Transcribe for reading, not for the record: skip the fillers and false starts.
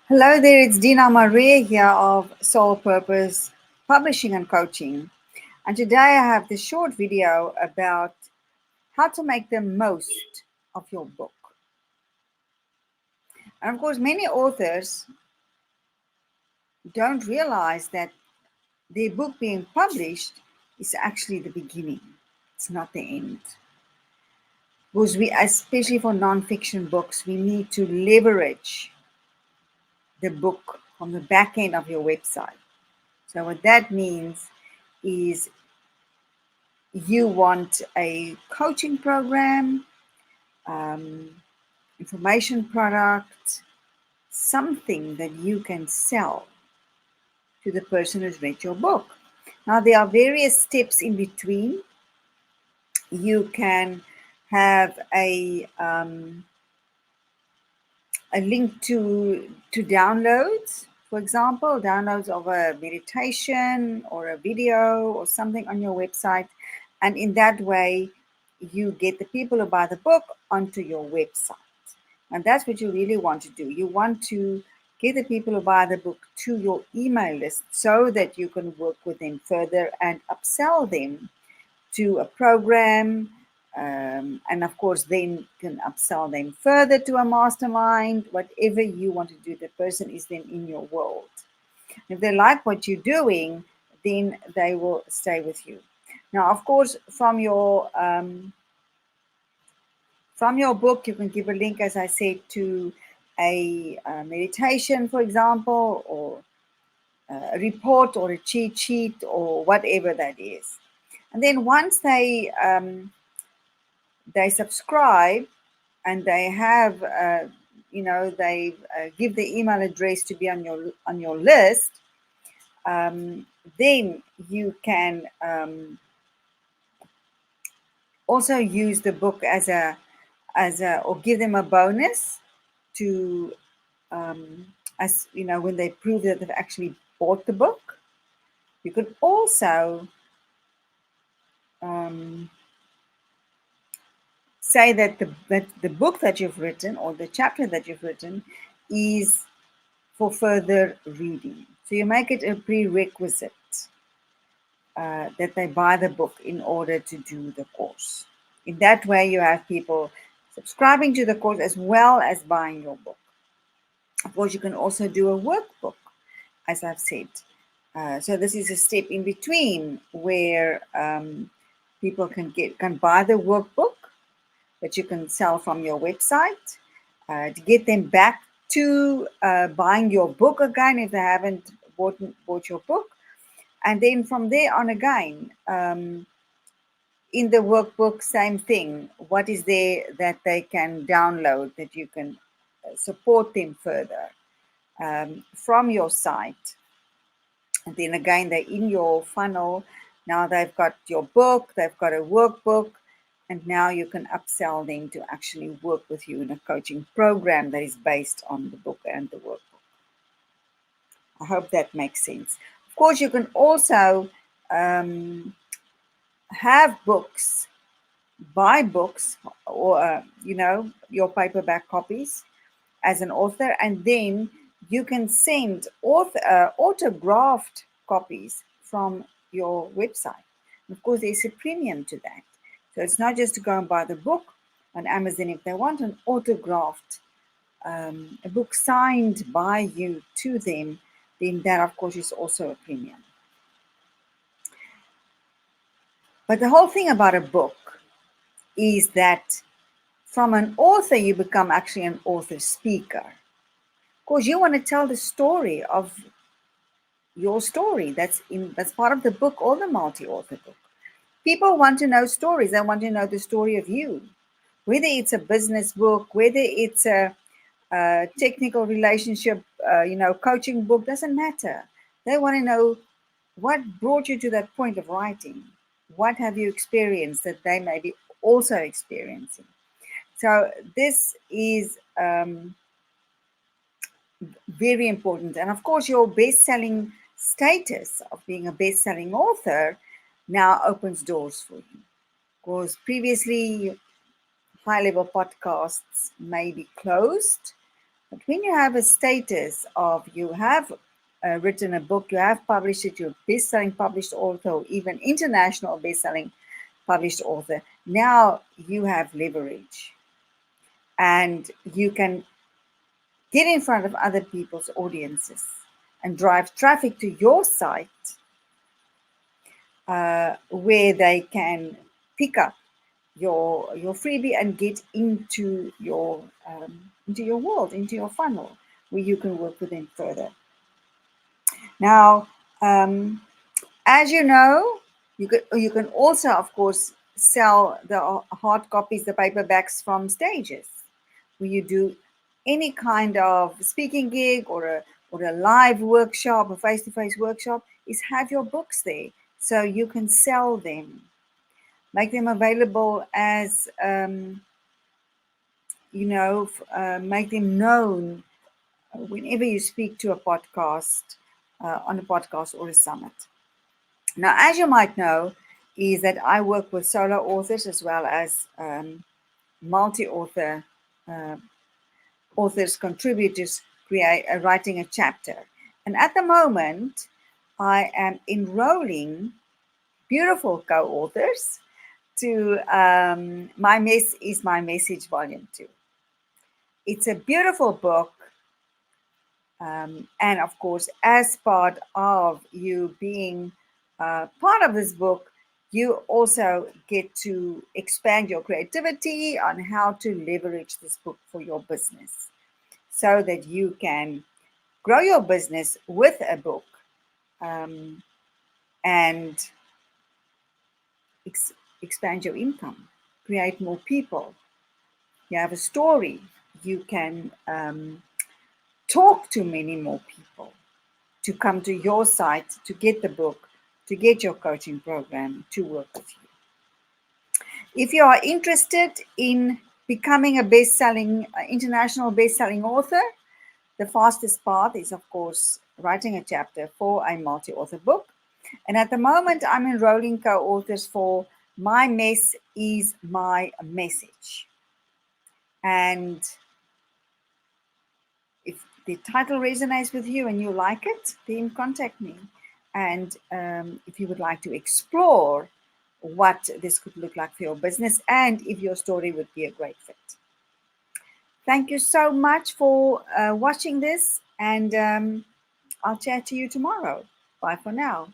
Hello there, it's Dina Marais here of Soul Purpose Publishing and Coaching. And today I have this short video about how to make the most of your book. And of course, many authors don't realize that their book being published is actually the beginning, it's not the end. Because especially for non-fiction books, we need to leverage the book from the back end of your website. So what that means is you want a coaching program, um, information product, something that you can sell to the person who's read your book. Now, there are various steps in between. You can have a link to downloads, for example, downloads of a meditation or a video or something on your website. And in that way, you get the people who buy the book onto your website. And that's what you really want to do. You want to get the people who buy the book to your email list so that you can work with them further and upsell them to a program, and of course then can upsell them further to a mastermind. Whatever you want to do, the person is then in your world. If they like what you're doing, then they will stay with you. Now, of course, from your book, you can give a link, as I said, to a meditation, for example, or a report or a cheat sheet or whatever that is. And then once they subscribe and they have they give the email address to be on your list, then you can also use the book as a or give them a bonus to as you know, when they prove that they've actually bought the book. You could also say that the book that you've written or the chapter that you've written is for further reading. So you make it a prerequisite that they buy the book in order to do the course. In that way, you have people subscribing to the course as well as buying your book. Of course, you can also do a workbook, as I've said. So this is a step in between where people can buy the workbook that you can sell from your website to get them back to buying your book again if they haven't bought your book. And then from there on again, in the workbook, same thing. What is there that they can download that you can support them further from your site? And then again, they're in your funnel. Now they've got your book, they've got a workbook, and now you can upsell them to actually work with you in a coaching program that is based on the book and the workbook. I hope that makes sense. Of course, you can also have books, buy books, or your paperback copies as an author, and then you can send autographed copies from your website. And of course, there's a premium to that. So it's not just to go and buy the book on Amazon. If they want an autographed, a book signed by you to them, then that, of course, is also a premium. But the whole thing about a book is that from an author, you become actually an author speaker. Of course, you want to tell the story of your story. That's part of the book or the multi-author book. People want to know stories. They want to know the story of you. Whether it's a business book, whether it's a technical relationship, coaching book, doesn't matter. They want to know what brought you to that point of writing. What have you experienced that they may be also experiencing? So this is very important. And of course, your best-selling status of being a best-selling author now opens doors for you. Because previously, high-level podcasts may be closed But when you have a status of you have written a book, you have published it, you're best-selling published author, or even international best-selling published author, now you have leverage and you can get in front of other people's audiences and drive traffic to your site where they can pick up your freebie and get into your world, into your funnel, where you can work with them further. Now, as you know, you can also, of course, sell the hard copies, the paperbacks from stages, where you do any kind of speaking gig or a live workshop, a face-to-face workshop, is have your books there so you can sell them, make them available as make them known whenever you speak to a podcast, on a podcast or a summit. Now, as you might know, is that I work with solo authors as well as multi-author uh, authors, contributors, writing a chapter. And at the moment, I am enrolling beautiful co-authors to My Mess is My Message Volume 2. It's a beautiful book. And of course, as part of you being part of this book, you also get to expand your creativity on how to leverage this book for your business so that you can grow your business with a book um, and expand your income, create more people. You have a story, you can talk to many more people to come to your site, to get the book, to get your coaching program, to work with you. If you are interested in becoming a international best-selling author, the fastest path is, of course, writing a chapter for a multi-author book. And at the moment, I'm enrolling co-authors for My Mess is My Message. And if the title resonates with you and you like it, then contact me. And if you would like to explore what this could look like for your business and if your story would be a great fit. Thank you so much for watching this, and I'll chat to you tomorrow. Bye for now.